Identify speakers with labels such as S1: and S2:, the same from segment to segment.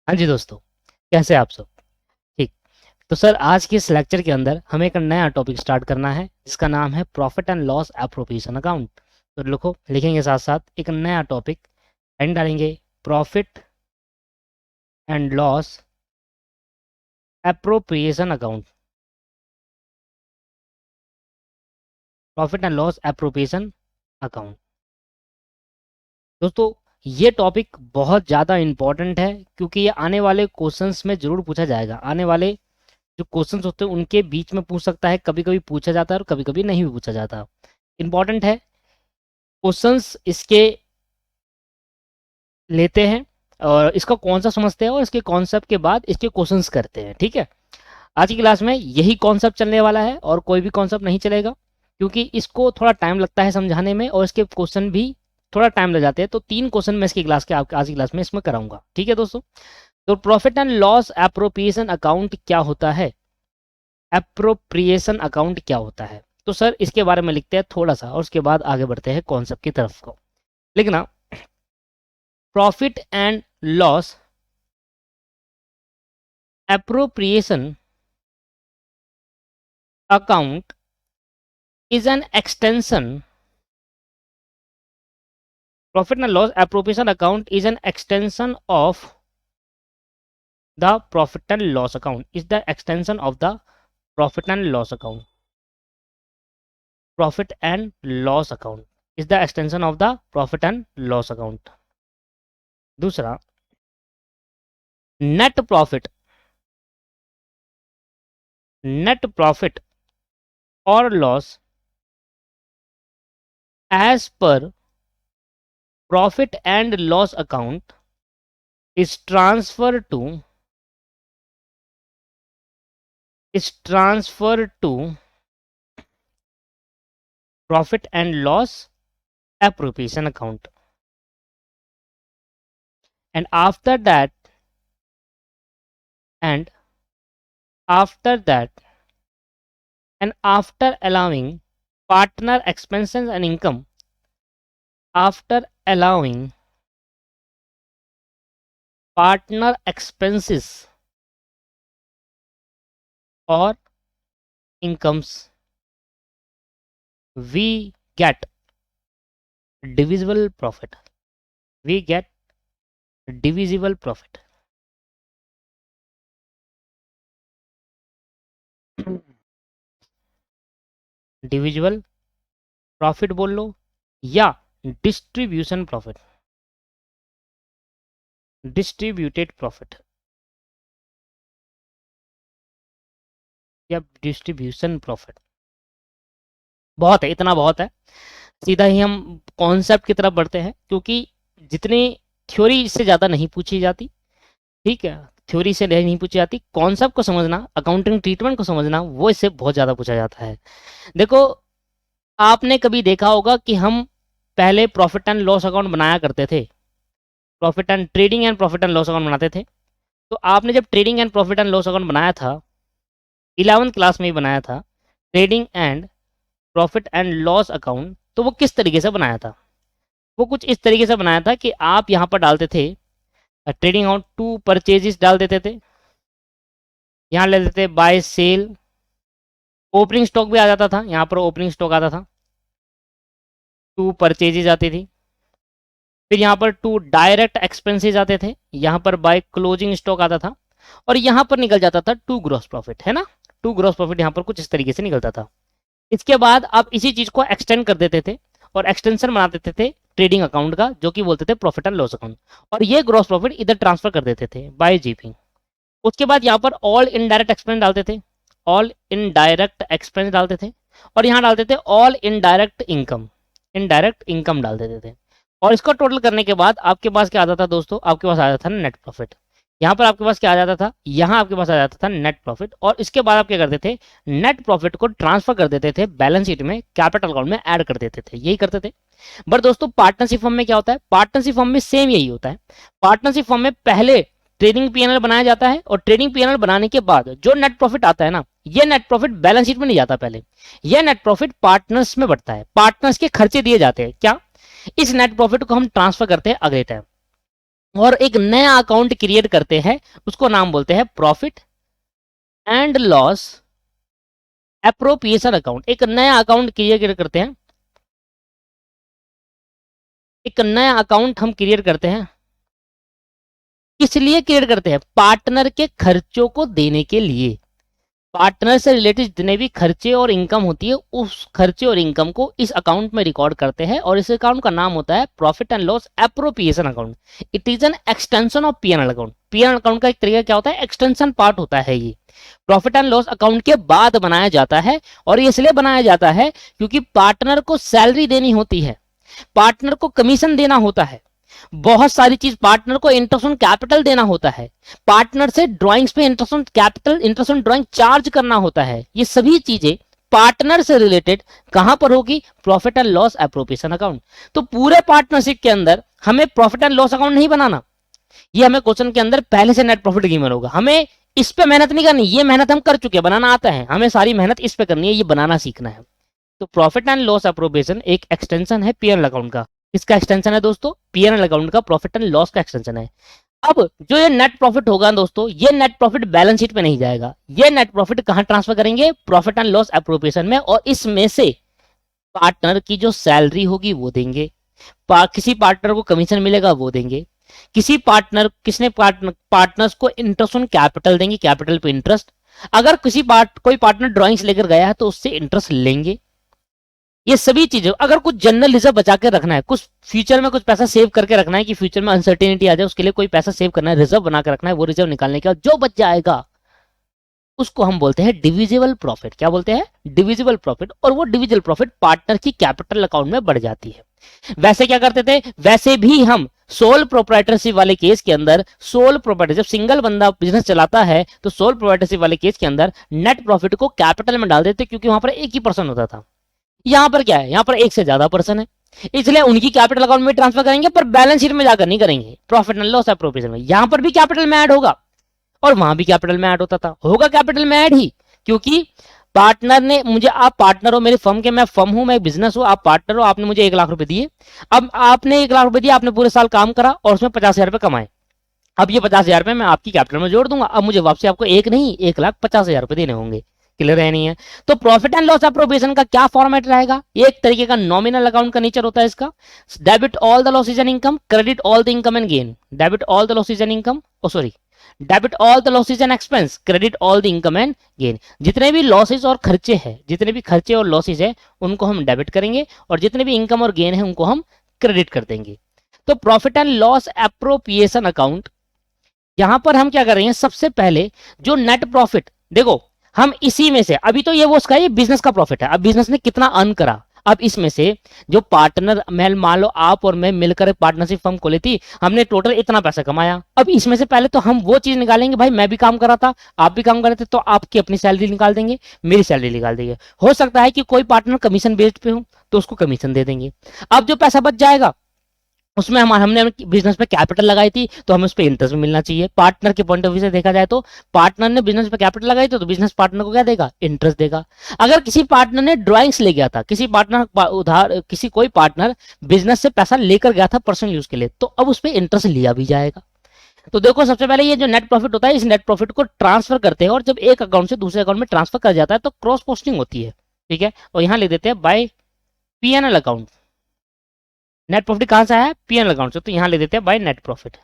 S1: हाँ जी दोस्तों, कैसे आप सब? ठीक। तो सर आज के इस लेक्चर के अंदर हमें एक नया टॉपिक स्टार्ट करना है जिसका नाम है profit and loss appropriation account. तो लिखेंगे साथ साथ एक नया टॉपिक एंड डालेंगे, profit and loss appropriation account. Profit and loss appropriation account. दोस्तों, ये टॉपिक बहुत ज़्यादा इम्पॉर्टेंट है क्योंकि ये आने वाले क्वेश्चंस में ज़रूर पूछा जाएगा। आने वाले जो क्वेश्चंस होते हैं उनके बीच में पूछ सकता है, कभी कभी पूछा जाता है और कभी कभी नहीं भी पूछा जाता। इम्पॉर्टेंट है, क्वेश्चंस इसके लेते हैं और इसका कौन सा समझते हैं और इसके कॉन्सेप्ट के बाद इसके क्वेश्चंस करते हैं। ठीक है, आज की क्लास में यही कॉन्सेप्ट चलने वाला है और कोई भी कॉन्सेप्ट नहीं चलेगा क्योंकि इसको थोड़ा टाइम लगता है समझाने में और इसके क्वेश्चन भी थोड़ा टाइम लग जाते हैं। तो 3 क्वेश्चन मैं इसकी क्लास के आज की क्लास में इसमें कराऊंगा। ठीक है दोस्तों, तो profit and loss appropriation account क्या होता है? एप्रोप्रिएशन अकाउंट क्या होता है? तो सर इसके बारे में लिखते हैं थोड़ा सा और उसके बाद आगे बढ़ते हैं कॉन्सेप्ट की तरफ को। लिखना, profit and loss appropriation account is an extension. Profit and loss appropriation account is an extension of the profit and loss account. Is the extension of the profit and loss account. Profit and loss account is the extension of the profit and loss account. दूसरा, net profit or loss as per profit and loss account is transferred to profit and loss appropriation account, and after that and after allowing partner expenses and income, after allowing partner expenses or incomes, we get divisible profit. We get divisible profit. Divisible profit बोल लो या distribution profit, distributed profit या distribution profit. बहुत है, इतना बहुत है। सीधा ही हम कॉन्सेप्ट की तरफ बढ़ते हैं क्योंकि जितनी थ्योरी इससे ज़्यादा नहीं पूछी जाती। ठीक है, थ्योरी से नहीं पूछी जाती, कॉन्सेप्ट को समझना, अकाउंटिंग ट्रीटमेंट को समझना, वो इससे बहुत ज़्यादा पूछा जाता है। देखो, आपने कभी देखा होगा कि हम पहले प्रॉफिट एंड लॉस अकाउंट बनाया करते थे, profit and trading and profit and loss account बनाते थे। तो आपने जब trading and profit and loss account बनाया था, 11th क्लास में ही बनाया था, trading and profit and loss account, तो वो किस तरीके से बनाया था? वो कुछ इस तरीके से बनाया था कि आप यहाँ पर डालते थे ट्रेडिंग अकाउंट टू परचेजेस डाल देते थे, यहाँ ले लेते थे बाय सेल, ओपनिंग स्टॉक भी आ जाता था, यहाँ पर ओपनिंग स्टॉक आता था, टू परचेजेज आती थी, फिर यहाँ पर टू डायरेक्ट एक्सपेंसेस आते थे, यहाँ पर बाय क्लोजिंग स्टॉक आता था और यहाँ पर निकल जाता था टू ग्रॉस प्रॉफिट, है ना। टू ग्रॉस प्रॉफिट यहाँ पर कुछ इस तरीके से निकलता था। इसके बाद आप इसी चीज को एक्सटेंड कर देते थे और एक्सटेंशन बना देते थे ट्रेडिंग अकाउंट का, जो कि बोलते थे प्रॉफिट एंड लॉस अकाउंट, और ये ग्रॉस प्रॉफिट इधर ट्रांसफर कर देते थे बाय जीपी। उसके बाद यहाँ पर ऑल इनडायरेक्ट एक्सपेंस डालते थे, ऑल इनडायरेक्ट एक्सपेंस डालते थे और यहाँ डालते थे ऑल इनडायरेक्ट इनकम डाल देते थे। और इसको टोटल करने के बाद आपके पास क्या आता था दोस्तों? आपके पास आ जाता था नेट प्रॉफिट। यहाँ पर आपके पास क्या आ जाता था? यहाँ आपके पास आ जाता था नेट प्रॉफिट। और इसके बाद आप क्या करते थे? नेट प्रॉफिट को ट्रांसफर कर देते थे बैलेंस शीट में, कैपिटल अकाउंट में ऐड कर देते थे, यही करते थे। बट दोस्तों, पार्टनरशिप फर्म में क्या होता है? पार्टनरशिप फर्म में सेम यही होता है। पार्टनरशिप फर्म में पहले ट्रेडिंग पीएनएल बनाया जाता है और ट्रेडिंग पीएनएल बनाने के बाद जो नेट प्रॉफिट आता है ना, ये नेट प्रॉफिट बैलेंस शीट में नहीं जाता, पहले ये नेट प्रॉफिट पार्टनर्स में बढ़ता है, पार्टनर्स के खर्चे दिए जाते हैं क्या, इस नेट प्रॉफिट को हम ट्रांसफर करते हैं अगले टाइम। और एक नया अकाउंट क्रिएट करते हैं, उसको नाम बोलते हैं profit and loss appropriation account. एक नया अकाउंट क्रिएट करते हैं, एक नया अकाउंट हम क्रिएट करते हैं। किस लिए क्रिएट करते हैं? पार्टनर के खर्चों को देने के लिए। पार्टनर से रिलेटेड जितने भी खर्चे और इनकम होती है, उस खर्चे और इनकम को इस अकाउंट में रिकॉर्ड करते हैं, और इस अकाउंट का नाम होता है profit and loss appropriation account. It is an extension of PNL account. PNL account का एक तरीका क्या होता है? एक्सटेंशन पार्ट होता है ये। प्रॉफिट एंड लॉस अकाउंट के बाद बनाया जाता है, और ये इसलिए बनाया जाता है क्योंकि पार्टनर को सैलरी देनी होती है, पार्टनर को कमीशन देना होता है, बहुत सारी चीज, पार्टनर को इंटरेस्ट ऑन कैपिटल देना होता है, पार्टनर से ड्राइंग्स पे interest on capital, interest on drawing charge करना होता है। ये सभी चीजें पार्टनर से रिलेटेड कहां पर होगी? Profit and loss appropriation account. तो पूरे पार्टनरशिप के अंदर हमें प्रॉफिट एंड लॉस अकाउंट नहीं बनाना, ये हमें क्वेश्चन के अंदर पहले से नेट प्रॉफिट गिवन होगा। हमें इस पे मेहनत नहीं करनी, ये मेहनत हम कर चुके हैं, बनाना आता है, हमें सारी मेहनत इस पे करनी है, ये बनाना सीखना है। तो प्रॉफिट एंड लॉस एप्रोप्रिएशन एक एक्सटेंशन है पीएनएल अकाउंट का। इसका एक्सटेंशन है दोस्तों, पीएनएल अकाउंट का प्रॉफिट एंड लॉस का एक्सटेंशन है। अब जो ये नेट प्रॉफिट होगा दोस्तों, ये नेट प्रॉफिट बैलेंस शीट पे नहीं जाएगा, ये नेट प्रॉफिट कहां ट्रांसफर करेंगे? प्रॉफिट एंड लॉस एप्रोप्रिएशन में, और इसमें से पार्टनर की जो सैलरी होगी वो देंगे, किसी पार्टनर को कमीशन मिलेगा वो देंगे, किसी पार्टनर्स को इंटरेस्ट ऑन कैपिटल देंगे, कैपिटल पे इंटरेस्ट। अगर कोई पार्टनर ड्राइंग्स लेकर गया है तो उससे इंटरेस्ट लेंगे। ये सभी चीजें, अगर कुछ जनरल रिजर्व बचा के रखना है, कुछ फ्यूचर में कुछ पैसा सेव करके रखना है कि फ्यूचर में अनसर्टेनिटी आ जाए, उसके लिए कोई पैसा सेव करना है, रिजर्व बना के रखना है, वो रिजर्व निकालने के बाद जो बच जाएगा उसको हम बोलते हैं डिविजिबल प्रॉफिट। क्या बोलते हैं? Divisible profit. और वो डिविजिबल प्रॉफिट पार्टनर की कैपिटल अकाउंट में बढ़ जाती है। वैसे क्या करते थे? वैसे भी हम सोल प्रोप्राइटरशिप वाले केस के अंदर, सोल प्रोप्राइटर जब सिंगल बंदा बिजनेस चलाता है तो सोल प्रोप्राइटरशिप वाले केस के अंदर नेट प्रॉफिट को कैपिटल में डाल देते, क्योंकि वहां पर एक ही पर्सन होता था। यहां पर क्या है? यहां पर एक से ज्यादा पर्सन है, इसलिए उनकी कैपिटल अकाउंट में ट्रांसफर करेंगे, पर बैलेंस शीट में जाकर नहीं करेंगे, प्रॉफिट एंड लॉस एप्रोप्रिएशन में। यहां पर भी कैपिटल में ऐड होगा और वहां भी कैपिटल में ऐड होता था, होगा कैपिटल में ऐड ही, क्योंकि पार्टनर ने मुझे, आप पार्टनर हो मेरे फर्म के, मैं फर्म हूं, मैं बिजनेस हूं, आप पार्टनर हो, आपने मुझे 1 लाख रुपए दिए। अब आपने 1 लाख रुपए दिए, आपने पूरे साल काम करा और उसमें 50,000 रुपए कमाए। अब ये 50,000 रुपए मैं आपकी कैपिटल में जोड़ दूंगा, अब मुझे वापसी आपको एक नहीं 1,50,000 रुपए देने होंगे। क्लियर है नहीं है? तो प्रॉफिट एंड लॉस एप्रोप्रिएशन का क्या फॉर्मेट रहेगा? ये एक तरीके का नॉमिनल अकाउंट का नेचर होता है इसका। Debit all the losses and income, credit all the income and gain. Debit all the losses and income, sorry, debit all the losses and expense, credit all the income and gain. जितने भी losses और खर्चे हैं, जितने भी खर्चे और losses है, उनको हम डेबिट करेंगे, और जितने भी इनकम और गेन है उनको हम क्रेडिट कर देंगे। तो profit and loss appropriation account, यहां पर हम क्या कर रहे हैं? सबसे पहले जो नेट प्रॉफिट, देखो हम इसी में से, अभी तो ये वो उसका ये बिजनेस का प्रॉफिट है, अब बिजनेस ने कितना अर्न करा, अब इसमें से जो पार्टनर, मैं मान लो आप और मैं मिलकर पार्टनरशिप फर्म खोली थी, हमने टोटल इतना पैसा कमाया। अब इसमें से पहले तो हम वो चीज निकालेंगे, भाई मैं भी काम कर रहा था, आप भी काम कर रहे थे, तो आपकी अपनी सैलरी निकाल देंगे, मेरी सैलरी निकाल देंगे। हो सकता है कि कोई पार्टनर कमीशन बेस्ड पे हो तो उसको कमीशन दे देंगे। अब जो पैसा बच जाएगा उसमें हमने बिजनेस पे कैपिटल लगाई थी तो हमें उस पर इंटरेस्ट मिलना चाहिए। पार्टनर के पॉइंट ऑफ व्यू से देखा जाए तो पार्टनर ने बिजनेस पे कैपिटल लगाई तो बिजनेस पार्टनर को क्या देगा? इंटरेस्ट देगा। अगर किसी पार्टनर ने ड्राइंग्स ले गया था, कोई पार्टनर बिजनेस से पैसा लेकर गया था पर्सनल यूज के लिए, तो अब उस पर इंटरेस्ट लिया भी जाएगा। तो देखो सबसे पहले ये जो नेट प्रॉफिट होता है, इस नेट प्रॉफिट को ट्रांसफर करते हैं, और जब एक अकाउंट से दूसरे अकाउंट में ट्रांसफर कर जाता है तो क्रॉस पोस्टिंग होती है। ठीक है, और यहां ले देते हैं by PNL account. Net profit कहां से आया? पीएनएल अकाउंट से, तो यहां ले देते हैं बाय नेट प्रॉफिट।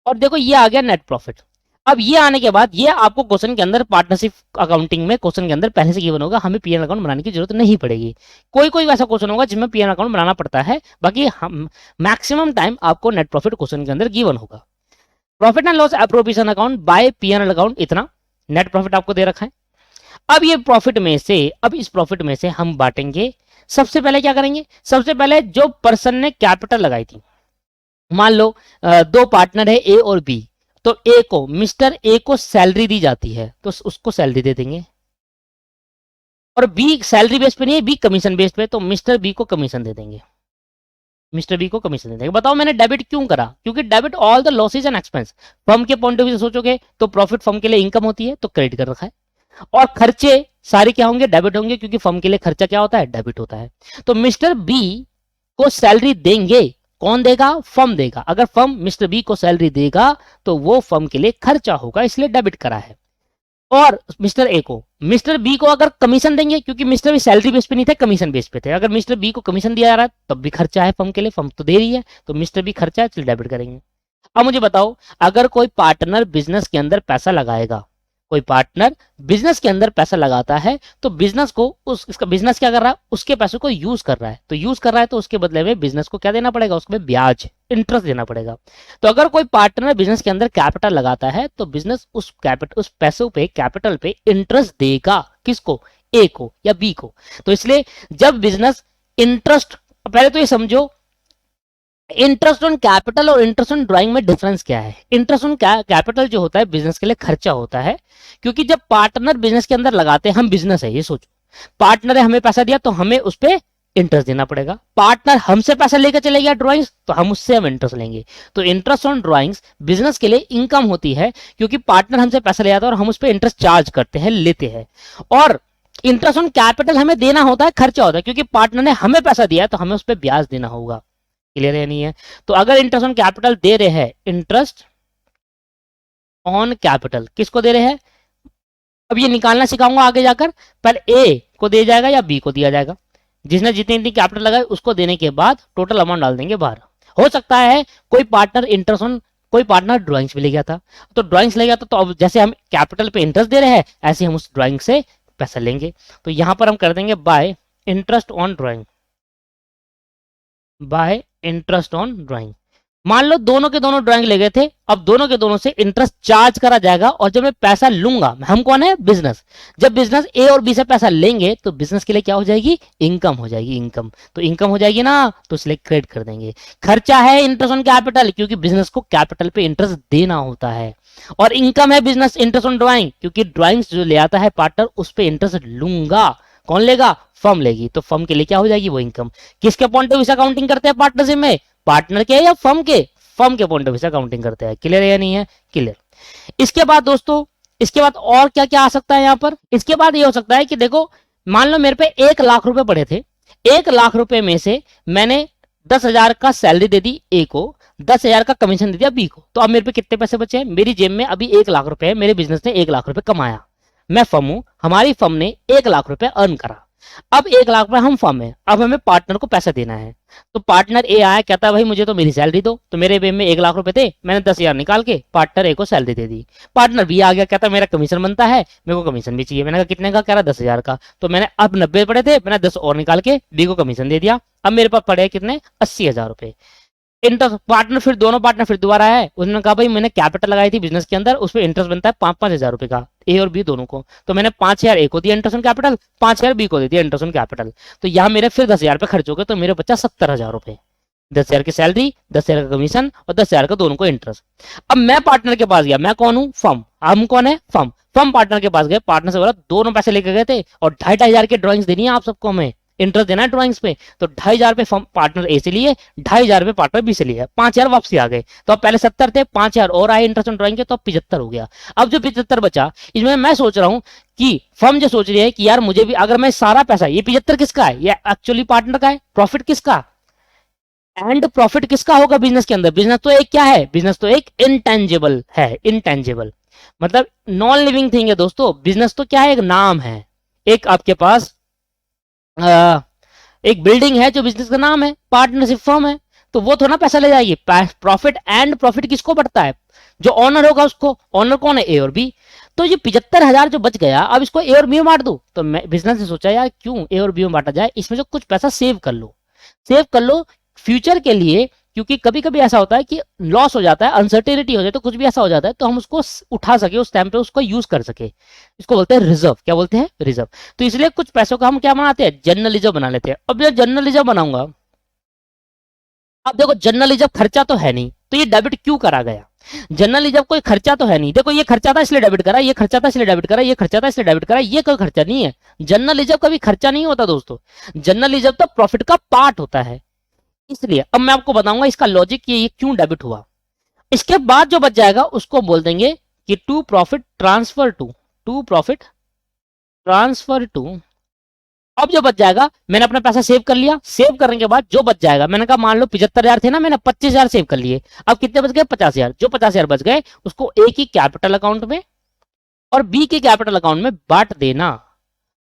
S1: और देखो ये आ गया नेट प्रॉफिट। अब ये आने के बाद ये आपको क्वेश्चन के अंदर, पार्टनरशिप अकाउंटिंग में क्वेश्चन के अंदर पहले से गिवन होगा, हमें पीएनएल अकाउंट बनाने की जरूरत नहीं पड़ेगी। कोई कोई ऐसा क्वेश्चन होगा जिसमें पीएनएल अकाउंट बनाना पड़ता है, बाकी हम मैक्सिमम टाइम आपको नेट प्रॉफिट क्वेश्चन के अंदर गिवन होगा। Profit and loss appropriation account by PNL account, इतना नेट प्रॉफिट आपको दे रखा है। अब ये प्रॉफिट में से, अब इस प्रॉफिट में से हम बांटेंगे। सबसे पहले क्या करेंगे? सबसे पहले जो पर्सन ने कैपिटल लगाई थी, मान लो 2 पार्टनर है ए और बी, तो ए को, मिस्टर ए को सैलरी दी जाती है तो उसको सैलरी दे देंगे, और बी सैलरी बेस पे नहीं है, बी कमीशन बेस पे, तो मिस्टर बी को कमीशन दे देंगे, मिस्टर बी को कमीशन दे देंगे। बताओ मैंने डेबिट क्यों करा? क्योंकि debit all the losses and expense, firm के पॉइंट ऑफ व्यू से सोचोगे तो प्रॉफिट फर्म के लिए इनकम होती है तो क्रेडिट कर रखा है, और खर्चे सारे क्या होंगे? डेबिट होंगे, क्योंकि फर्म के लिए खर्चा क्या होता है? डेबिट होता है। तो मिस्टर बी को सैलरी देंगे कौन देगा? फर्म देगा। अगर फर्म मिस्टर बी को सैलरी देगा तो वो फर्म के लिए खर्चा होगा, इसलिए डेबिट करा है। और मिस्टर बी को अगर कमीशन देंगे, क्योंकि मिस्टर बी सैलरी बेस पे नहीं थे, कमीशन बेस पे थे, अगर मिस्टर बी को कमीशन दिया जा रहा है तब भी खर्चा है फर्म के लिए, फर्म तो दे रही है, तो मिस्टर बी खर्चा है, चलिए डेबिट करेंगे। अब मुझे बताओ, अगर कोई पार्टनर बिजनेस के अंदर पैसा लगाएगा, कोई पार्टनर बिजनेस के अंदर पैसा लगाता है, तो बिजनेस को उसका बिजनेस क्या कर रहा है? उसके पैसों को यूज कर रहा है, तो यूज कर रहा है तो उसके बदले में बिजनेस को क्या देना पड़ेगा? उसमें ब्याज, इंटरेस्ट देना पड़ेगा। तो अगर कोई पार्टनर बिजनेस के अंदर कैपिटल लगाता है तो बिजनेस उस पैसों पे, कैपिटल पे इंटरेस्ट देगा। किसको? ए को या बी को। तो इसलिए जब बिजनेस इंटरेस्ट, पहले तो ये समझो इंटरेस्ट ऑन कैपिटल और इंटरेस्ट ऑन ड्राइंग में डिफरेंस क्या है। इंटरेस्ट ऑन कैपिटल जो होता है बिजनेस के लिए खर्चा होता है, क्योंकि जब पार्टनर बिजनेस के अंदर लगाते हैं, हम बिजनेस है, ये सोचो, पार्टनर ने हमें पैसा दिया तो हमें उस पर इंटरेस्ट देना पड़ेगा। पार्टनर हमसे पैसा लेकर चले गया ड्राइंग्स, तो हम उससे इंटरेस्ट लेंगे। तो इंटरेस्ट ऑन ड्राइंग्स बिजनेस के लिए इनकम होती है, क्योंकि पार्टनर हमसे पैसा ले आता है और हम उस पर इंटरेस्ट चार्ज करते हैं, लेते हैं। और इंटरेस्ट ऑन कैपिटल हमें देना होता है, खर्चा होता है, क्योंकि पार्टनर ने हमें पैसा दिया है तो हमें उस पर ब्याज देना होगा। क्लियर है नहीं है? तो अगर इंटरेस्ट ऑन कैपिटल दे रहे हैं, इंटरेस्ट ऑन कैपिटल किसको दे रहे हैं? अब ये निकालना सिखाऊंगा आगे जाकर, पर ए को दिया जाएगा या बी को दिया जाएगा? जिसने जितनी जितनी कैपिटल लगाई उसको देने के बाद टोटल अमाउंट डाल देंगे बाहर। हो सकता है कोई पार्टनर इंटरेस्ट ऑन, कोई पार्टनर ड्राइंग्स भी ले गया था, तो ड्राइंग्स ले गया था, तो अब जैसे हम कैपिटल पे इंटरेस्ट दे रहे हैं, ऐसे हम उस ड्राइंग से पैसा लेंगे। तो यहां पर हम कर देंगे bye interest on drawing, bye interest on drawing. मान लो दोनों के दोनों ड्राइंग ले गए थे, अब दोनों के दोनों से इंटरेस्ट चार्ज करा जाएगा, और जब मैं पैसा लूंगा, हम कौन है? बिजनेस। जब बिजनेस ए और बी से पैसा लेंगे तो बिजनेस के लिए क्या हो जाएगी? इनकम हो जाएगी, इनकम। तो इनकम हो जाएगी ना, तो इसलिए क्रेडिट कर देंगे। खर्चा है इंटरेस्ट ऑन कैपिटल, क्योंकि बिजनेस को कैपिटल पे इंटरेस्ट देना होता है। और इनकम है बिजनेस इंटरेस्ट ऑन ड्राइंग, क्योंकि ड्राइंग्स जो ले आता है पार्टनर, उस पर इंटरेस्ट लूंगा। कौन लेगा? फर्म लेगी, तो फर्म के लिए क्या हो जाएगी? वो इनकम। किसके पॉइंट ऑफ व्यू से अकाउंटिंग करते हैं पार्टनरशिप में? पार्टनर के या फर्म के? फर्म के पॉइंट ऑफ व्यू से अकाउंटिंग करते हैं। क्लियर है या नहीं है? क्लियर। इसके बाद दोस्तों, इसके बाद और क्या क्या आ सकता है यहाँ पर? इसके बाद ये हो सकता है कि देखो, मान लो मेरे पे 1 लाख रुपए पड़े थे, 1 लाख रुपए में से मैंने 10,000 का सैलरी दे दी ए को, 10,000 का कमीशन दे दिया बी को, तो अब मेरे पे कितने पैसे बचे हैं? मेरी जेब में अभी 1 लाख रुपए है, मेरे बिजनेस ने 1 लाख रुपए कमाया, मैं फर्म हूं, हमारी फर्म ने 1 लाख रुपए अर्न करा। अब 1 लाख रुपए हम फर्म है, अब हमें पार्टनर को पैसा देना है। तो पार्टनर ए आया, कहता है भाई मुझे तो मेरी सैलरी दो, तो मेरे जेब में 1 लाख रुपए थे, मैंने 10,000 निकाल के पार्टनर ए को सैलरी दे दी। पार्टनर बी आ गया, कहता मेरा कमीशन बनता है, मेरे को कमीशन भी चाहिए। मैंने कहा कितने का? कह रहा 10,000 का। तो मैंने अब 90 पड़े थे, मैंने 10 और निकाल के बी को कमीशन दे दिया। अब मेरे पास पड़े कितने? 80,000 रुपए। इंटरेस्ट पार्टनर, फिर दोनों पार्टनर फिर दोबारा आए, उन्होंने कहा भाई मैंने कैपिटल लगाई थी बिजनेस के अंदर, उस पर इंटरेस्ट बनता है 5,000 रुपए का, ए और बी दोनों को। तो मैंने 5,000 ए को दिया इंटरेस्ट ऑन कैपिटल, 5,000 बी को दे दिया इंटरेस्ट ऑन कैपिटल। तो यहाँ मेरे फिर 10,000 रुपए खर्च हो गए, तो मेरे बचा 70,000 रुपए। 10,000 की सैलरी, 10,000 का कमीशन और 10,000 का दोनों को इंटरेस्ट। अब मैं पार्टनर के पास गया, मैं कौन हूँ? फर्म। हम कौन है? फर्म। फर्म पार्टनर के पास गए, पार्टनर से बोला दोनों पैसे लेके गए थे और 2,500 की ड्राइंग्स देनी है आप सबको, हमें इंटरेस्ट देना है ड्राइंग्स पे। तो 2,500 रुपए पार्टनर ए से लिए, 2,500 रुपए पार्टनर बी से लिए, 5,000 वापसी आ गए। तो अब पहले 70 थे, 5,000 और आए इंटरेस्ट ऑन ड्राइंग के, तो अब 75 हो गया। अब जो 75 बचा, इसमें मैं सोच रहा हूँ कि फर्म जो सोच रही है कि यार मुझे भी, अगर मैं सारा पैसा, ये 75 किसका है? ये एक्चुअली पार्टनर का है। प्रॉफिट किसका? एंड प्रॉफिट किसका होगा बिजनेस के अंदर? बिजनेस तो एक क्या है? बिजनेस तो एक इनटेंजिबल है। इनटेंजिबल मतलब नॉन लिविंग थिंग है दोस्तों। बिजनेस तो क्या है? एक नाम है। एक आपके पास एक बिल्डिंग है जो बिजनेस का नाम है, पार्टनरशिप फर्म है, तो वो थोड़ा पैसा ले जाएगी। प्रॉफिट एंड प्रॉफिट किसको बढ़ता है? जो ऑनर होगा उसको। ऑनर कौन है? ए और बी। तो ये 75,000 जो बच गया, अब इसको ए और बी में बांट दो। तो मैं बिजनेस ने सोचा यार क्यों ए और बी में बांटा जाए, इसमें जो कुछ पैसा सेव कर लो, सेव कर लो फ्यूचर के लिए। क्योंकि कभी कभी ऐसा होता है कि लॉस हो जाता है, अनसर्टेनिटी हो जाए, तो कुछ भी ऐसा हो जाता है, तो हम उसको उठा सके, उस टाइम पे उसको यूज कर सके। इसको बोलते हैं रिजर्व। क्या बोलते हैं? रिजर्व। तो इसलिए कुछ पैसों का हम क्या बनाते हैं? जनरल रिजर्व बना लेते हैं। अब ये जनरल रिजर्व बनाऊंगा, अब देखो जनरल रिजर्व खर्चा तो है नहीं, तो ये डेबिट क्यों करा गया? जनरल रिजर्व कोई खर्चा तो है नहीं। देखो ये खर्चा था इसलिए डेबिट करा, ये खर्चा था इसलिए डेबिट करा, ये खर्चा था इसलिए डेबिट करा, ये कोई खर्चा नहीं है। जनरल रिजर्व कभी खर्चा नहीं होता दोस्तों। जनरल रिजर्व तो प्रॉफिट का पार्ट होता है। इसलिए अब मैं आपको बताऊंगा इसका लॉजिक कि ये क्यों डेबिट हुआ। इसके बाद जो बच जाएगा उसको बोल देंगे कि टू प्रॉफिट ट्रांसफर टू अब जो बच जाएगा, मैंने अपना पैसा सेव कर लिया, सेव करने के बाद जो बच जाएगा, मैंने कहा मान लो 75,000 थे ना, मैंने 25,000 सेव कर लिए, अब कितने बच गए? 50,000। जो 50,000 बच गए उसको ए की कैपिटल अकाउंट में और बी के कैपिटल अकाउंट में बांट देना।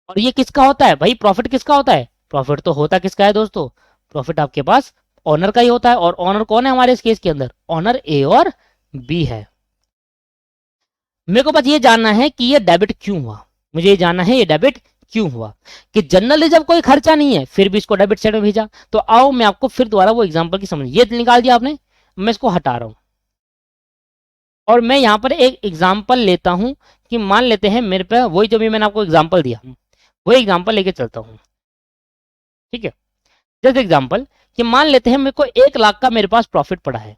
S1: और ये किसका होता है भाई? प्रॉफिट किसका होता है? प्रॉफिट तो होता किसका है दोस्तों? प्रॉफिट आपके पास ऑनर का ही होता है। और ऑनर कौन है हमारे इस केस के अंदर? ऑनर ए और बी है। मेरे को बस ये जानना है कि ये डेबिट क्यों हुआ, मुझे ये जानना है ये डेबिट क्यों हुआ, कि जनरल रिजर्व कोई खर्चा नहीं है फिर भी इसको डेबिट साइड में भेजा। तो आओ मैं आपको फिर दोबारा वो एग्जांपल की समझ, ये निकाल दिया आपने, मैं इसको हटा रहा हूं और मैं यहां पर एक एग्जांपल लेता हूं कि मान लेते हैं मेरे पे वही जो भी मैंने आपको एग्जांपल दिया वही एग्जांपल लेके चलता हूं। ठीक है, जैसे एग्जांपल कि मान लेते हैं मेरे को 1 लाख का मेरे पास प्रॉफिट पड़ा है।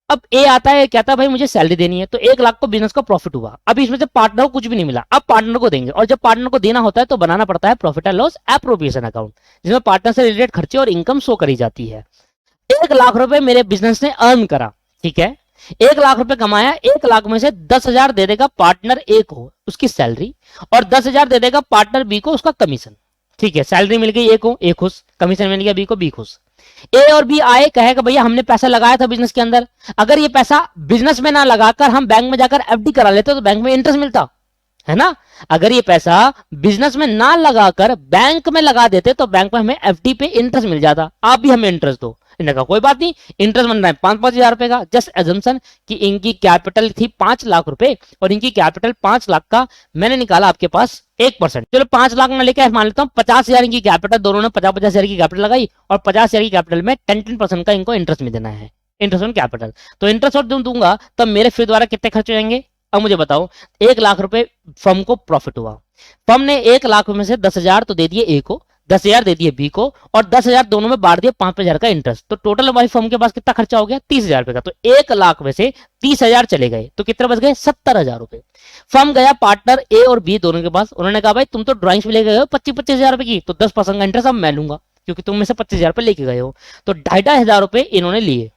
S1: अब ए आता है, कहता है भाई मुझे सैलरी देनी है, तो 1 लाख को बिजनेस का प्रॉफिट हुआ। अब इसमें से पार्टनर को कुछ भी नहीं मिला, अब पार्टनर को देंगे, और जब पार्टनर को देना होता है तो बनाना पड़ता है profit and loss appropriation account, जिसमें पार्टनर से रिलेटेड खर्चे और इनकम शो करी जाती है। 1 लाख रुपए मेरे बिजनेस ने अर्न करा, ठीक है, 1 लाख रुपए कमाया, 1 लाख में से 10,000 दे देगा पार्टनर ए को उसकी सैलरी, और 10,000 दे देगा पार्टनर बी को उसका कमीशन। ठीक है, सैलरी मिल गई ए को, ए खुश, कमीशन मिल गया बी को, बी खुश। ए और बी आए, कहेगा भैया हमने पैसा लगाया था बिजनेस के अंदर, अगर ये पैसा बिजनेस में ना लगाकर हम बैंक में जाकर एफडी करा लेते तो बैंक में इंटरेस्ट मिलता है ना। अगर ये पैसा बिजनेस में ना लगाकर बैंक में लगा देते तो बैंक में हमें एफडी पे इंटरेस्ट मिल जाता, आप भी हमें इंटरेस्ट दो। इन्होंने कहा कोई बात नहीं, इंटरेस्ट बन रहा है 5,000 रुपए का, जस्ट एजम्पशन कि इनकी कैपिटल थी 5 लाख रुपए और इनकी कैपिटल 5 लाख का मैंने निकाला आपके पास 1%, चलो 5 लाख में लेके मान लेता हूँ 50,000 इनकी कैपिटल, दोनों ने 50,000 की कैपिटल लगाई और 50,000 की कैपिटल में 10% का इनको इंटरेस्ट में देना है, इंटरेस्ट ऑन कैपिटल। तो इंटरेस्ट और दूंगा तब मेरे फिर द्वारा कितने खर्च हो जाएंगे? अब मुझे बताओ, 1 लाख रुपए फर्म को प्रॉफिट हुआ, फर्म ने 1 लाख में से 10,000 तो दे दिए ए को, 10,000 दे दिए बी को, और 10,000 दोनों में बांट दिए 5,000 का इंटरेस्ट, तो टोटल हमारी फर्म के पास कितना खर्चा हो गया? 30,000 रुपए का। तो 1 लाख में से 30,000 चले गए तो कितने बच गए? 70,000 रुपए। फर्म गया पार्टनर ए और बी दोनों के पास, उन्होंने कहा भाई तुम तो ड्राइंग्स में ले गए हो 25,000 रुपए की, तो 10% का इंटरेस्ट अब मैं लूंगा क्योंकि तुम में से 25,000 रुपए लेके गए हो। तो 2,500 रुपए इन्होंने लिए।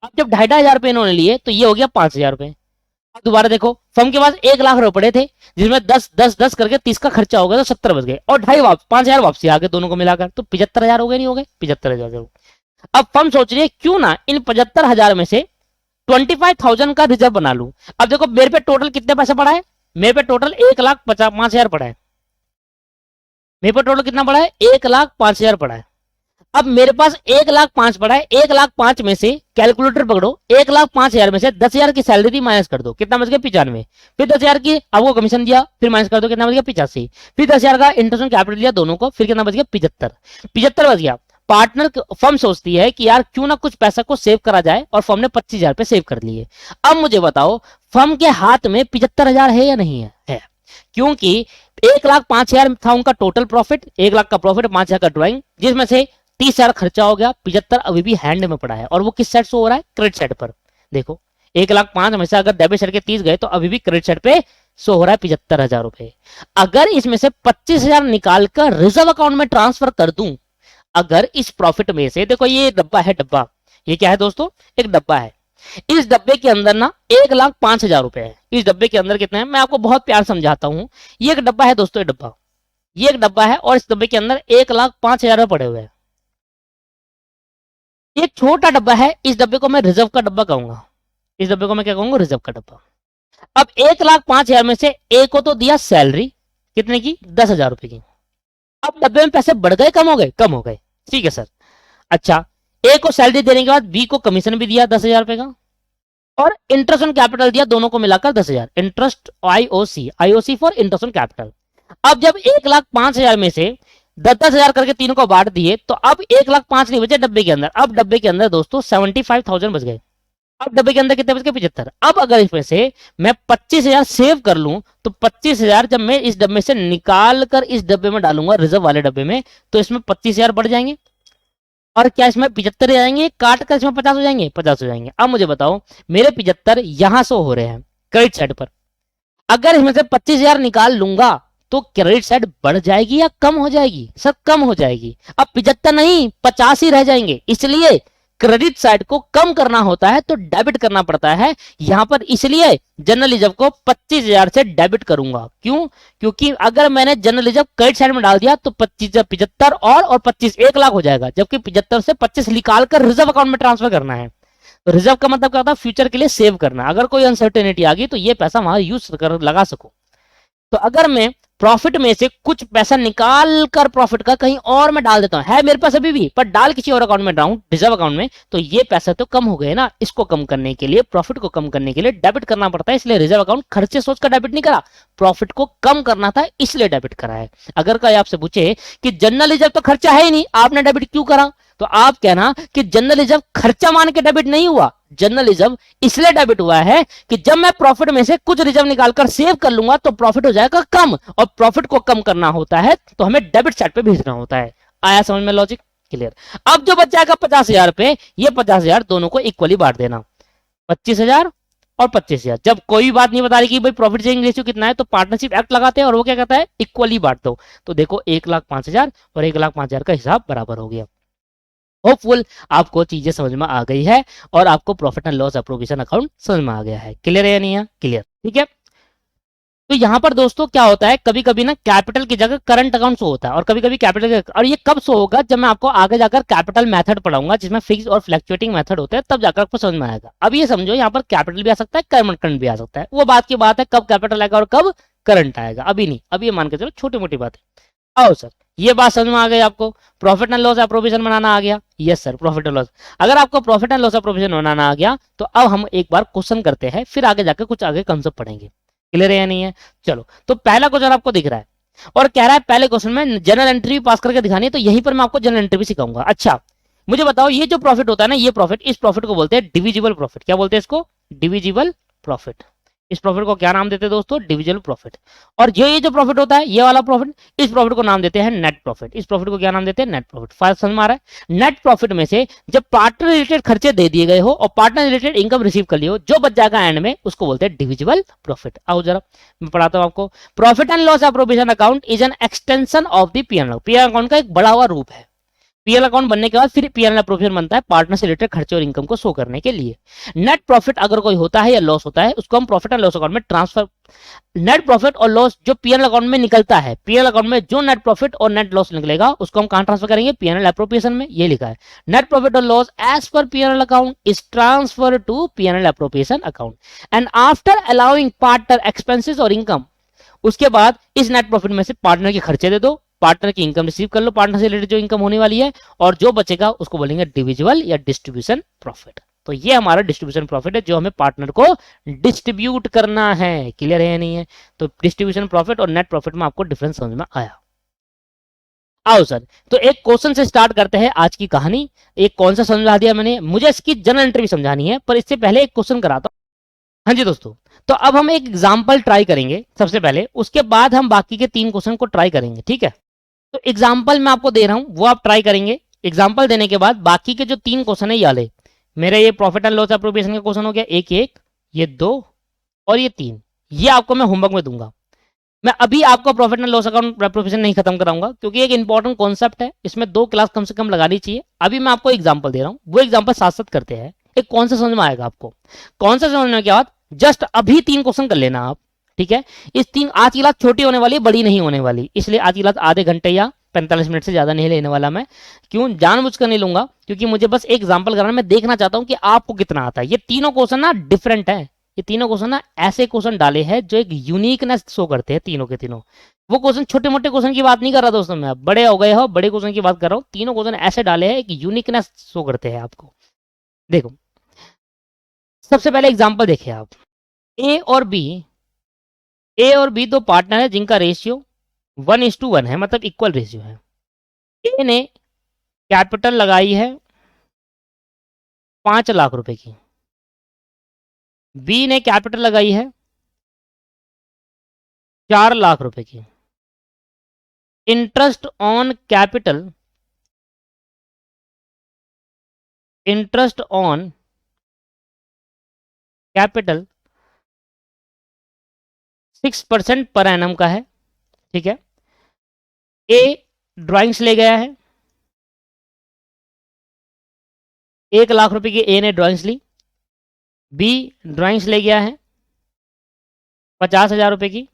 S1: अब जब 2,500 रुपए इन्होंने लिए तो ये हो गया 5,000 रुपए। अब दोबारा देखो, फर्म के पास 1 लाख रुपए पड़े थे जिसमें 10 10 10 करके 30 का खर्चा हो गया तो 70 बच गए, और 5,000 वापसी आ गए दोनों को मिलाकर, तो 75,000 हो गए, नहीं हो गए? 75,000। अब फर्म सोच रही है क्यों ना इन 75,000 में से 25,000 का रिजर्व बना लूं। अब देखो मेरे पे टोटल कितने पैसा पड़ा है? मेरे पे टोटल 1,05,000 पड़ा है। मेरे पे टोटल कितना पड़ा है? 1,05,000 पड़ा है। अब मेरे पास 1,05,000 पड़ा है, 1,05,000 में से कैलकुलेटर पकड़ो, 1,05,000 में से 10,000 की सैलरी थी माइनस कर दो, कितना बच गया? 95। फिर 10,000 की आपको कमीशन दिया, फिर माइनस कर दो, कितना बच गया? 85। फिर 10,000 का इंटरेस्ट ऑन कैपिटल दिया दोनों को, फिर कितना बच गया? 75। 75 बच गया। पार्टनर फर्म सोचती है कि यार क्यों ना कुछ पैसा को सेव करा जाए, और फर्म ने 25,000 पे सेव कर लिए। अब मुझे बताओ फर्म के हाथ में 75,000 है या नहीं है? है, क्योंकि 1,05,000 था उनका टोटल प्रॉफिट, 1 लाख का प्रॉफिट, 5,000 का ड्राइंग, जिसमें से 30,000 खर्चा हो गया, 75 अभी भी हैंड में पड़ा है, और वो किस साइड से हो रहा है? क्रेडिट साइड पर। देखो 1,05,000 में से अगर डेबिट साइड के 30 गए तो अभी भी क्रेडिट साइड पे शो हो रहा है 75,000 रुपए। अगर इसमें से 25,000 निकालकर रिजर्व अकाउंट में ट्रांसफर कर दूं, अगर इस प्रॉफिट में से, देखो ये डब्बा है, डब्बा ये क्या है दोस्तों? एक डब्बा है, इस डब्बे के अंदर ना 1,05,000 रुपए है। इस डब्बे के अंदर कितना है मैं आपको बहुत प्यार समझाता हूं। ये एक डब्बा है दोस्तों, ये डब्बा, ये एक डब्बा है, और इस डब्बे के अंदर 1,05,000 पड़े हुए हैं। ये छोटा डब्बा है, इस डब्बे को मैं रिजर्व का डब्बा कहूंगा, इस डब्बे को मैं क्या कहूंगा? रिजर्व का डब्बा। अब 1,05,000 में से ए को तो दिया सैलरी, कितने की? 10,000 रुपए की। अब डब्बे में पैसे बढ़ गए कम हो गए? कम हो गए। ठीक है सर। अच्छा, ए को सैलरी देने के बाद बी को कमीशन भी दिया 10,000 रुपए का, और इंटरेस्ट ऑन कैपिटल दिया, दोनों को मिलाकर 10,000, interest IOC, IOC for interest on capital. अब जब 1,05,000 में से 10,000 करके तीनों को बांट दिए तो अब 1,05,000 नहीं बचे डब्बे के अंदर। अब डब्बे के अंदर दोस्तों 75,000 बच गए। अब डब्बे के अंदर कितने बच गए? 75। अब अगर इसमें से मैं 25,000 सेव कर लूं तो 25,000 जब मैं इस डब्बे से निकाल कर इस डब्बे में डालूंगा, रिजर्व वाले डब्बे में, तो इसमें 25,000 बढ़ जाएंगे, और क्या इसमें 75 जाएंगे, काट कर इसमें 50 हो जाएंगे, 50 हो जाएंगे। अब मुझे बताओ मेरे 75 यहां से हो रहे हैं क्रेडिट साइड पर, अगर इसमें से 25,000 निकाल लूंगा तो क्रेडिट साइड बढ़ जाएगी या कम हो जाएगी? सर कम हो जाएगी। अब 75 नहीं 50 ही रह जाएंगे, इसलिए क्रेडिट साइड को कम करना होता है तो डेबिट करना पड़ता है। यहां पर इसलिए जनरल रिजर्व को 25,000 से डेबिट करूंगा। क्यों? क्योंकि अगर मैंने जनरल रिजर्व क्रेडिट साइड में डाल दिया तो 25 75 और 25 1 लाख हो जाएगा, जबकि 75 से 25 निकाल कर रिजर्व अकाउंट में ट्रांसफर करना है। तो रिजर्व का मतलब क्या होता है? फ्यूचर के लिए सेव करना। अगर कोई अनसर्टेनिटी आ गई तो ये पैसा वहां यूज कर लगा सको। तो अगर मैं प्रॉफिट में से कुछ पैसा निकाल कर प्रॉफिट का कहीं और में डाल देता हूं, है मेरे पास अभी भी, पर डाल किसी और अकाउंट में डालूं, रिजर्व अकाउंट में, तो ये पैसा तो कम हो गए ना। इसको कम करने के लिए, प्रॉफिट को कम करने के लिए डेबिट करना पड़ता है। इसलिए रिजर्व अकाउंट खर्चे सोचकर डेबिट नहीं करा, प्रॉफिट को कम करना था इसलिए डेबिट करा है। अगर कोई आपसे पूछे कि जनरल रिजर्व तो खर्चा है ही नहीं, आपने डेबिट क्यों करा, तो आप कहना कि जनरल रिजर्व खर्चा मान के डेबिट नहीं हुआ, जनरल रिजर्व इसलिए डेबिट हुआ है कि जब मैं प्रॉफिट में से कुछ रिजर्व निकालकर सेव कर लूंगा तो प्रॉफिट हो जाएगा कम, और प्रॉफिट को कम करना होता है तो हमें डेबिट साइड पे भेजना होता है। आया समझ में लॉजिक? क्लियर। अब जो बच जाएगा 50,000 पे, ये 50,000 दोनों को इक्वली बांट देना, 25,000 और 25,000। जब कोई बात नहीं बता रही कि भाई प्रॉफिट शेयरिंग रेशियो कितना है, तो पार्टनरशिप एक्ट लगाते हैं और वो क्या कहता है? इक्वली बांट दो। तो देखो 1,05,000 और 1,05,000 का हिसाब बराबर हो गया। होपफुल आपको चीजें समझ में आ गई है और आपको profit and loss appropriation account समझ में आ गया है। क्लियर है या नहीं है? क्लियर, ठीक है। तो यहां पर दोस्तों क्या होता है, कभी कभी ना कैपिटल की जगह करंट अकाउंट शो होता है और कभी कभी कैपिटल, और ये कब शो होगा? जब मैं आपको आगे जाकर कैपिटल मेथड पढ़ाऊंगा जिसमें फिक्स और फ्लक्चुएटिंग मेथड होते हैं, तब जाकर आपको समझ में आएगा। अब ये समझो यहाँ पर कैपिटल भी आ सकता है, करंट भी आ सकता है, वो बात की बात है कब कैपिटल आएगा और कब करंट आएगा, अभी नहीं। अभी ये मान के चलो छोटी मोटी बात है। आओ सर, ये बात समझ में आ गई आपको? प्रॉफिट एंड लॉस अप्रोविजन बनाना आ गया? Yes sir, profit and loss. अगर आपको प्रॉफिट एंड लॉस अप्रोविजन बनाना आ गया तो अब हम एक बार क्वेश्चन करते हैं, फिर आगे जाकर कुछ आगे कंसेप्ट पढ़ेंगे। क्लियर है या नहीं है? चलो, तो पहला क्वेश्चन आपको दिख रहा है और कह रहा है पहले क्वेश्चन में जनरल एंट्री पास करके दिखानी है, तो यहीं पर मैं आपको जनरल एंट्री भी सिखाऊंगा। अच्छा, मुझे बताओ, ये जो प्रॉफिट होता है ना, ये प्रॉफिट, इस प्रॉफिट को बोलते हैं डिविजिबल प्रॉफिट। क्या बोलते हैं इसको? Divisible profit. इस प्रॉफिट को क्या नाम देते हैं दोस्तों? Divisible profit. और ये जो प्रॉफिट होता है, ये वाला प्रॉफिट, इस प्रॉफिट को नाम देते हैं नेट प्रॉफिट। इस प्रॉफिट को क्या नाम देते हैं? Net profit. फाइल समझ में आ रहा है? नेट प्रॉफिट में से जब पार्टनर रिलेटेड खर्चे दे दिए गए हो और पार्टनर रिलेटेड इनकम रिसीव कर लियो, जो बच जाएगा एंड में, उसको बोलते हैं डिविजिबल प्रॉफिट। आओ जरा मैं पढ़ाता हूं आपको। Profit and loss appropriation account is an extension of the PNL. PNL account का एक बढ़ा हुआ रूप है। पीएल अकाउंट बनने के बाद फिर पीएनएल अप्रोविजन बनता है पार्टनर से रिलेटेड खर्चे और इनकम को शो करने के लिए। नेट प्रॉफिट अगर कोई होता है या लॉस होता है, उसको हम प्रॉफिट एंड लॉस अकाउंट में ट्रांसफर, नेट प्रॉफिट और लॉस जो पीएनएल अकाउंट में निकलता है, पीएनएल अकाउंट में जो नेट प्रॉफिट और नेट लॉस निकलेगा उसको हम कहां ट्रांसफर करेंगे? पीएनएल अप्रोप्रिएशन में। ये लिखा है, नेट प्रॉफिट और loss as per PNL account is transfer to PNL appropriation account and after allowing partner expenses और इनकम। उसके बाद इस नेट प्रॉफिट में से पार्टनर के खर्चे दे दो, पार्टनर की इनकम रिसीव कर लो, पार्टनर से रिलेटेड जो इनकम होने वाली है, और जो बचेगा उसको बोलेंगे डिविजिबल या डिस्ट्रीब्यूशन प्रॉफिट। तो ये हमारा डिस्ट्रीब्यूशन प्रॉफिट है जो हमें पार्टनर को डिस्ट्रीब्यूट करना है। क्लियर है या नहीं है? तो डिस्ट्रीब्यूशन प्रॉफिट और नेट प्रॉफिट में आपको डिफरेंस समझ में आया? आओ सर, तो एक क्वेश्चन से स्टार्ट करते हैं आज की कहानी। एक कौन सा समझा दिया मैंने, मुझे इसकी जनरल एंट्री भी समझानी है, पर इससे पहले एक क्वेश्चन कराता हूं। हाँ जी दोस्तों, तो अब हम एक एग्जाम्पल ट्राई करेंगे सबसे पहले, उसके बाद हम बाकी के 3 क्वेश्चन को ट्राई करेंगे। ठीक है? तो एग्जाम्पल मैं आपको दे रहा हूं, वो आप ट्राई करेंगे। एग्जाम्पल देने के बाद बाकी के जो 3 क्वेश्चन है ये वाले, मेरा ये प्रॉफिट एंड लॉस अप्रोप्रिएशन का क्वेश्चन हो गया, एक, ये 2 और ये 3, ये आपको मैं होमवर्क में दूंगा। मैं अभी आपको profit and loss account appropriation नहीं खत्म कराऊंगा क्योंकि एक इंपॉर्टेंट कॉन्सेप्ट है, इसमें 2 क्लास कम से कम लगानी चाहिए। अभी मैं आपको एग्जाम्पल दे रहा हूँ, वो एग्जाम्पल साथ साथ करते हैं। एक कौन सा समझ में आएगा आपको? कौन सा समझने के बाद जस्ट अभी 3 क्वेश्चन कर लेना आप। ठीक है? इस 3, आज की क्लास छोटी होने वाली, बड़ी नहीं होने वाली, इसलिए आज की क्लास आधे घंटे या 45 मिनट से ज्यादा नहीं लेने वाला मैं। क्यों? जानबूझकर नहीं लूंगा, क्योंकि मुझे बस एक एग्जांपल कराना, मैं देखना चाहता हूं कि आपको कितना आता है। ये तीनों क्वेश्चन ना डिफरेंट है, ये तीनों क्वेश्चन ना ऐसे क्वेश्चन डाले हैं जो एक यूनिकनेस शो करते हैं तीनों के तीनों। वो क्वेश्चन छोटे मोटे क्वेश्चन की बात नहीं कर रहा दोस्तों, मैं बड़े हो गए हो, बड़े क्वेश्चन की बात कर रहा हूँ। तीनों क्वेश्चन ऐसे डाले हैं, एक यूनिकनेस शो करते हैं आपको। देखो, सबसे पहले एग्जाम्पल देखिए आप। ए और बी दो पार्टनर है जिनका रेशियो 1:1 है, मतलब इक्वल रेशियो है। ए ने कैपिटल लगाई है 5 लाख रुपए की, बी ने कैपिटल लगाई है 4 लाख रुपए की। Interest on capital, interest on capital 6% per annum का है। ठीक है? ए ड्राइंग्स ले गया है, 1,00,000 की ए ने ड्राइंग्स ली, बी ड्राइंग्स ले गया है 50,000 की।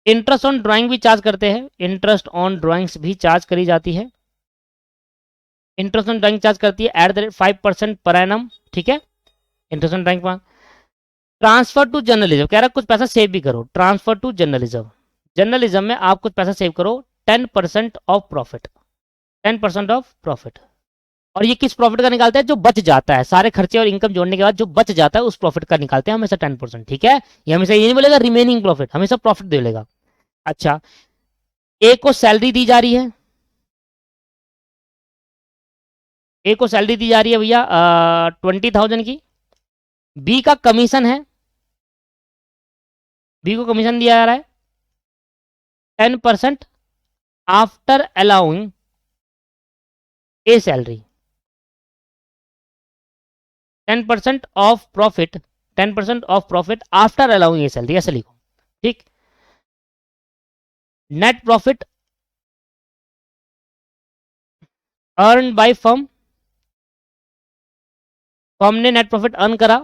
S1: इंटरेस्ट ऑन ड्राइंग भी चार्ज करते हैं, इंटरेस्ट ऑन ड्राइंग्स भी चार्ज करी जाती है, इंटरेस्ट ऑन ड्राइंग चार्ज करती है at the rate 5% per annum, ठीक है। इंटरेस्ट ऑन ड्राइंग पर ट्रांसफर टू जर्नलिज्म, कह रहा है कुछ पैसा सेव भी करो, ट्रांसफर टू जर्नलिज्म, जर्नलिज्म में आप कुछ पैसा सेव करो 10% ऑफ प्रॉफिट, 10% ऑफ प्रॉफिट। और ये किस प्रॉफिट का निकालते हैं, जो बच जाता है, सारे खर्चे और इनकम जोड़ने के बाद जो बच जाता है उस प्रॉफिट का निकालते हैं हमेशा 10%, ठीक है। ये हमेशा ये नहीं बोलेगा रिमेनिंग प्रॉफिट, हमेशा प्रॉफिट दे लेगा। अच्छा, ए को सैलरी दी जा रही है, ए को सैलरी दी जा रही है भैया 20,000 की, बी का कमीशन है, बी को कमीशन दिया जा रहा है 10% after allowing A salary, 10% of profit, 10% of profit after allowing A salary, ऐसे लिखो, ठीक। Net profit earn by firm, firm ने नेट प्रॉफिट अर्न करा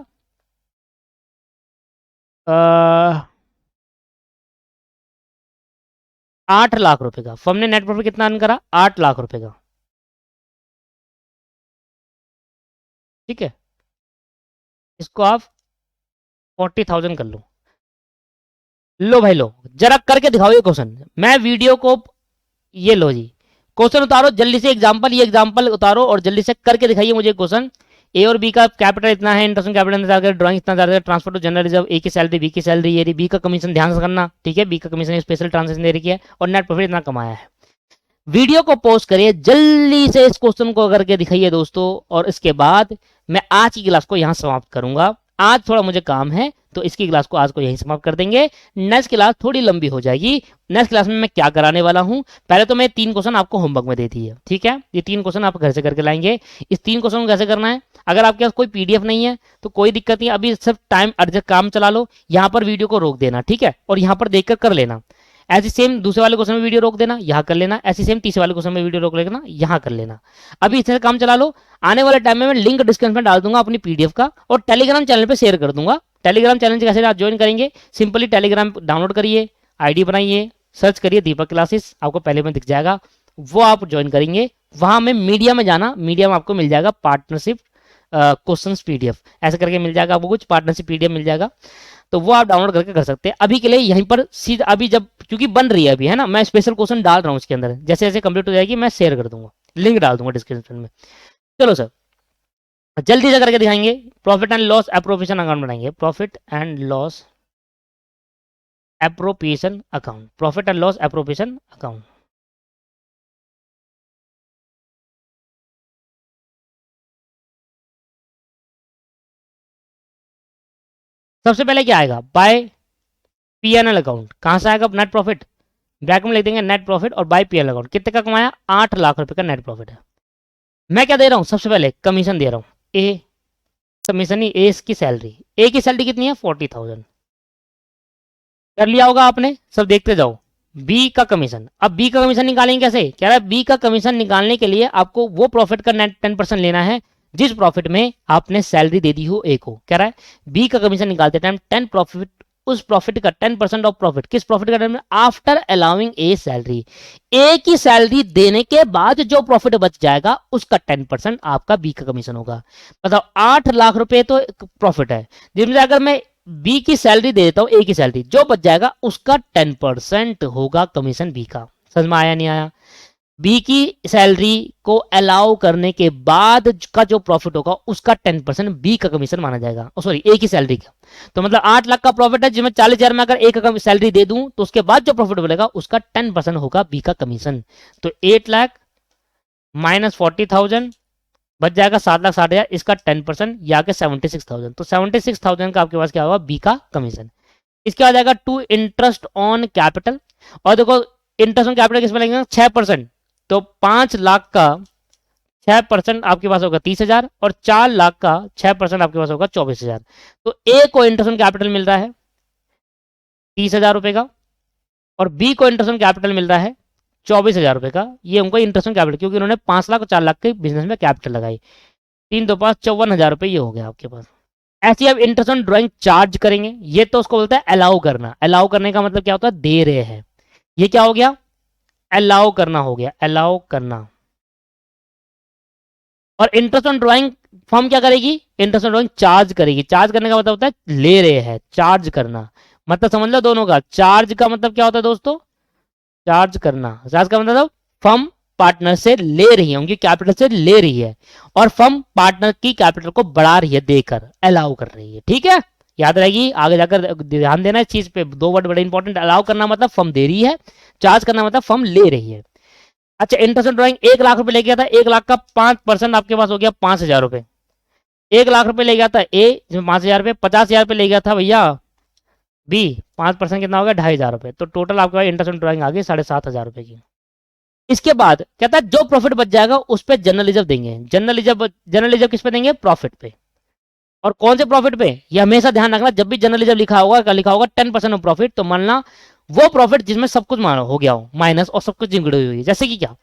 S1: 8,00,000 का, फर्म ने नेट प्रॉफिट कितना अर्न करा 8,00,000 का, ठीक है। इसको आप 40,000 कर लो। लो भाई लो, जरा करके दिखाओ ये क्वेश्चन, मैं वीडियो को, ये लो जी क्वेश्चन उतारो जल्दी से, एग्जांपल, ये एग्जांपल उतारो और जल्दी से करके दिखाइए मुझे क्वेश्चन। ए और बी का कैपिटल इतना है, इंटरेस्ट कैपिटल, ड्राइंग इतना ज्यादा, ट्रांसफर टू जनरल रिजर्व, ए की सैलरी, बी की सैलरी, ये बी का कमीशन ध्यान से करना, ठीक है, बी का कमीशन स्पेशल ट्रांजेक्शन दे रखी है, और नेट प्रॉफिट इतना कमाया है। वीडियो को पोस्ट करिए जल्दी से, इस क्वेश्चन को करके दिखाइए दोस्तों, और इसके बाद मैं आज की क्लास को यहां समाप्त करूंगा। आज थोड़ा मुझे काम है तो इसकी क्लास को आज को यहीं समाप्त कर देंगे, नेक्स्ट क्लास थोड़ी लंबी हो जाएगी। नेक्स्ट क्लास में मैं क्या कराने वाला हूं, पहले तो मैं 3 क्वेश्चन आपको होमवर्क में दे दिए, ठीक है, ये 3 क्वेश्चन आप घर से करके लाएंगे। इस 3 क्वेश्चन को कैसे करना है, अगर आपके पास कोई पीडीएफ नहीं है तो कोई दिक्कत नहीं, अभी सिर्फ टाइम एडजस्ट काम चला लो, यहां पर वीडियो को रोक देना, ठीक है, और यहां पर देखकर कर लेना। ऐसी सेम दूसरे वाले क्वेश्चन में वीडियो रोक देना, यहाँ कर लेना, ऐसी सेम तीसरे वाले क्वेश्चन में वीडियो रोक लेना, यहाँ कर लेना। अभी इससे काम चला लो, आने वाले टाइम में मैं लिंक डिस्क्रिप्शन में डाल दूंगा अपनी पीडीएफ का, और टेलीग्राम चैनल पे शेयर कर दूंगा। टेलीग्राम चैनल कैसे आप ज्वाइन करेंगे, सिंपली टेलीग्राम डाउनलोड करिए, आईडी बनाइए, सर्च करिए दीपक क्लासेस, आपको पहले में दिख जाएगा, वो आप ज्वाइन करेंगे। वहां में मीडिया में जाना, मीडिया में आपको मिल जाएगा पार्टनरशिप क्वेश्चंस पीडीएफ, ऐसे करके मिल जाएगा आपको, कुछ पार्टनरशिप पीडीएफ मिल जाएगा, तो वो आप डाउनलोड करके कर सकते हैं। अभी के लिए यहीं पर सीधा, अभी जब क्योंकि बन रही है अभी, है ना, मैं स्पेशल क्वेश्चन डाल रहा हूँ इसके अंदर, जैसे जैसे कंप्लीट हो जाएगी मैं शेयर कर दूंगा, लिंक डाल दूंगा डिस्क्रिप्शन में। चलो सर जल्दी से करके दिखाएंगे, profit and loss appropriation account बनाएंगे, profit and loss appropriation account, profit and loss appropriation account. सबसे पहले क्या आएगा, बाय पीएनएल अकाउंट, कहां से आएगा नेट प्रॉफिट, ब्रैकेट में लिख देंगे नेट प्रॉफिट, और बाय पीएनएल अकाउंट कितने का कमाया 8,00,000 का नेट प्रॉफिट है। मैं क्या दे रहा हूं, सबसे पहले कमीशन दे रहा हूं, ए कमीशन ही, ए की सैलरी, ए की सैलरी कितनी है 40,000, कर लिया होगा आपने, सब देखते जाओ। बी का कमीशन, अब बी का कमीशन निकालेंगे कैसे, कह रहा है बी का कमीशन निकालने के लिए आपको वो प्रॉफिट का नेट 10% लेना है जिस प्रॉफिट में आपने सैलरी दे दी हो ए को। कह रहा है बी का कमीशन निकालते टाइम 10 प्रॉफिट, उस प्रॉफिट का 10% ऑफ प्रॉफिट, किस प्रॉफिट का टाइम, आफ्टर अलाउइंग ए सैलरी, ए की सैलरी देने के बाद जो प्रॉफिट बच जाएगा उसका 10% आपका बी का कमीशन होगा। मतलब 8,00,000 तो प्रॉफिट है, जिसमें अगर मैं बी की सैलरी दे देता हूं, ए की सैलरी जो बच जाएगा उसका 10% होगा कमीशन बी का। समझ में आया नहीं आया, बी की सैलरी को अलाउ करने के बाद का जो प्रॉफिट होगा उसका 10% बी का कमीशन माना जाएगा, सॉरी ए की सैलरी का। तो मतलब 8,00,000 का प्रॉफिट है, जिसमें 40,000 में अगर ए का सैलरी दे दूं तो उसके बाद जो प्रॉफिट मिलेगा उसका 10% होगा बी का कमीशन। तो 8,00,000 माइनस 40,000 बच जाएगा 7,60,000, इसका 10% या के 76,000, तो 76,000 का आपके पास क्या होगा बी का कमीशन। इसके बाद आएगा टू इंटरेस्ट ऑन कैपिटल, और देखो इंटरेस्ट ऑन कैपिटल किसमें लगेगा 6%, तो 5,00,000 का 6% आपके पास होगा 30,000, और 4,00,000 का 6% आपके पास होगा 24,000। तो ए को इंटरेस्ट ऑन कैपिटल मिल रहा है 30,000 का, और बी को इंटरेस्ट ऑन कैपिटल मिल रहा है 24,000 का। ये उनको इंटरेस्ट ऑन कैपिटल, क्योंकि उन्होंने 5,00,000 और 4,00,000 के बिजनेस में कैपिटल लगाई। 3 2 5 54,000 रुपये ये हो गया आपके पास। ऐसे अब इंटरेस्ट ऑन ड्राइंग चार्ज करेंगे, ये तो उसको बोलता है अलाउ करना। अलाउ करने का मतलब क्या होता है, दे रहे हैं, ये क्या हो गया, अलाउ करना हो गया, अलाउ करना। और इंटरेस्ट ऑन ड्राइंग फर्म क्या करेगी, इंटरेस्ट ऑन ड्राइंग चार्ज करेगी। चार्ज करने का मतलब होता है ले रहे हैं, चार्ज करना, मतलब समझ लो दोनों का। चार्ज का मतलब क्या होता है दोस्तों, चार्ज करना। चार्ज का मतलब फर्म पार्टनर से ले रही है, उनकी कैपिटल से ले रही है, और फर्म पार्टनर की कैपिटल को बढ़ा रही है, देकर अलाउ कर रही है। ठीक है, याद रहेगी, आगे जाकर ध्यान देना इस चीज पे, दो वर्ड बड़े इंपॉर्टेंट। अलाउ करना मतलब फर्म दे रही है, चार्ज करना मतलब फर्म ले रही है। अच्छा, इंटरेस्ट ड्राइंग 1 लाख रुपए ले गया था, 1 लाख का 5% आपके पास हो गया 5,000 रुपए। 1 लाख रुपए ले गया था ए, 5,000 रुपए, 50,000 रुपए ले गया था भैया बी, 5% कितना हो गया, 2,500 रुपए। तो टोटल आपके पास इंटरेस्ट ड्राइंग आ गई 7,500 रुपए की। इसके बाद कहता है जो प्रॉफिट बच जाएगा उस पर जनरल रिजर्व देंगे। जनरल रिजर्व किस पे देंगे, प्रॉफिट पे। और कौन से प्रॉफिट पे, ये हमेशा ध्यान रखना, जब भी जनरल रिजर्व लिखा होगा, लिखा होगा 10% ऑफ प्रॉफिट, तो मानना वो प्रॉफिट जिसमें सब कुछ हो गया हो माइनस, और सब कुछ जिंगड़ी हुई है। जैसे कि क्या,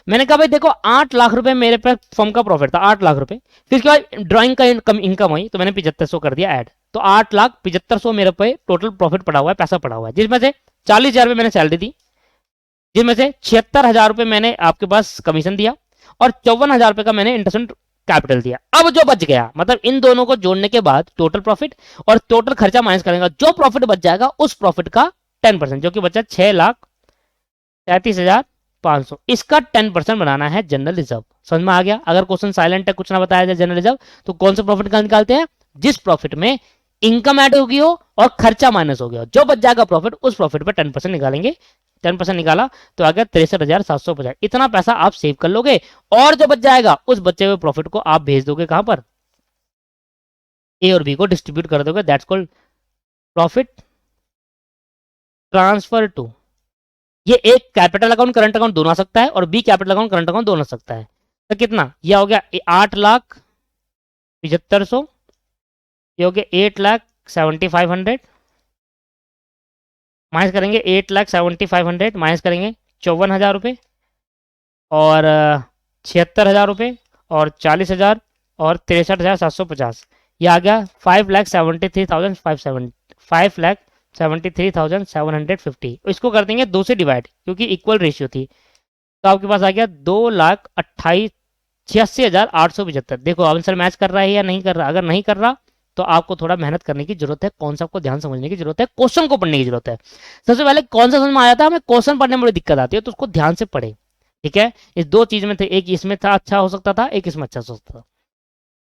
S1: मैंने कहा भाई देखो 8 लाख रुपए मेरे पे फर्म का प्रॉफिट था, 8 लाख रुपए। फिर उसके बाद ड्राइंग का इनकम हुई, तो मैंने 7500 कर दिया ऐड, तो 8,75,000 मेरे पे टोटल प्रॉफिट पड़ा हुआ है, पैसा पड़ा हुआ है, जिसमें से 40,000 रुपए मैंने सैलरी दी, जिसमें से 76,000 रुपए मैंने आपके पास कमीशन दिया, और 54,000 रुपए का मैंने इंटरेस्ट कैपिटल दिया। अब जो बच गया, मतलब इन दोनों को जोड़ने के बाद टोटल प्रॉफिट और टोटल खर्चा माइनस करेंगे, जो प्रॉफिट बच जाएगा उस प्रॉफिट का 10%, जो कि बचा 6,33,500, इसका 10% बनाना है जनरल रिजर्व। समझ में आ गया। अगर क्वेश्चन साइलेंट है, कुछ ना बताया जाए जनरल रिजर्व, तो कौन सा प्रॉफिट का निकालते हैं, जिस प्रॉफिट में इनकम ऐड होगी हो और खर्चा माइनस हो गया, जो बच जाएगा प्रॉफिट, उस प्रॉफिट पर 10% निकालेंगे। 10% निकाला तो आ गया 63,750। इतना पैसा आप सेव कर लोगे, और जो बच जाएगा उस बचे हुए प्रॉफिट को आप भेज दोगे कहां पर, ए और बी को डिस्ट्रीब्यूट कर दोगे। That's called profit transfer to. ये एक कैपिटल अकाउंट करंट अकाउंट दोनों आ सकता है, और B capital account current account दोनों आ सकता है। तो कितना यह हो गया, 8,75,000, ये हो गया 8,75,000, माइनस करेंगे 8,75,000 माइनस करेंगे 54,000 रुपये, और 76,000 रुपये, और 40,000, और 63,750, ये आ गया 5,73,750। इसको कर देंगे 2 से डिवाइड, क्योंकि इक्वल रेशियो थी, तो आपके पास आ गया 2,86,875। देखो आंसर मैच कर रहा है या नहीं कर रहा। अगर नहीं कर रहा तो आपको थोड़ा मेहनत करने की जरूरत है, कॉन्सेप्ट को ध्यान समझने की जरूरत है, क्वेश्चन को पढ़ने की जरूरत है। सबसे पहले कौन सा समझ में आया था, हमें क्वेश्चन पढ़ने में बड़ी दिक्कत आती है, तो उसको ध्यान से पढ़े। ठीक है, इस दो चीज में थे, एक इसमें था अच्छा हो सकता था, एक इसमें अच्छा हो सकता था।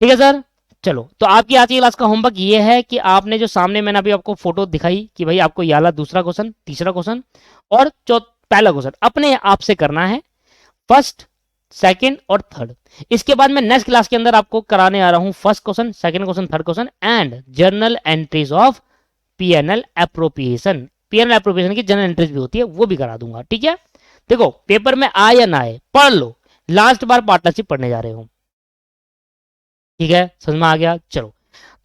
S1: ठीक है सर, चलो। तो आपकी आज की क्लास का होमवर्क ये है कि आपने जो सामने मैंने अभी आपको फोटो दिखाई कि भाई आपको ये वाला दूसरा क्वेश्चन, तीसरा क्वेश्चन और पहला क्वेश्चन अपने आप से करना है, फर्स्ट, सेकंड और थर्ड। इसके बाद मैं नेक्स्ट क्लास के अंदर आपको कराने आ रहा हूं first question, second question, third question and journal entries of PNL appropriation. PNL appropriation की जर्नल एंट्रीज भी होती है, वो भी करा दूंगा। ठीक है, देखो पेपर में आए या ना आए पढ़ लो, लास्ट बार पार्टनरशिप पढ़ने जा रहे हो। ठीक है, समझ में आ गया। चलो,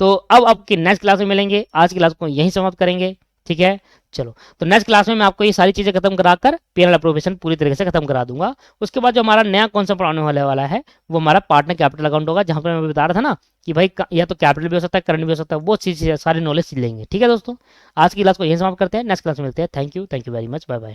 S1: तो अब आपकी नेक्स्ट क्लास में मिलेंगे, आज की क्लास को यहीं समाप्त करेंगे। ठीक है, चलो। तो नेक्स्ट क्लास में मैं आपको ये सारी चीजें खत्म कराकर पीएनएल एप्रोप्रिएशन पूरी तरीके से खत्म करा दूंगा। उसके बाद जो हमारा नया कॉन्सेप्ट पढ़ाने वाला है वो हमारा पार्टनर कैपिटल अकाउंट होगा, जहां पर मैं बता रहा था ना कि भाई या तो कैपिटल भी हो सकता है, करंट भी हो सकता है, वो चीज सारी नॉलेज सीख लेंगे। ठीक है दोस्तों, आज की क्लास को यहीं समाप्त करते हैं, नेक्स्ट क्लास में मिलते हैं। Thank you very much, bye bye.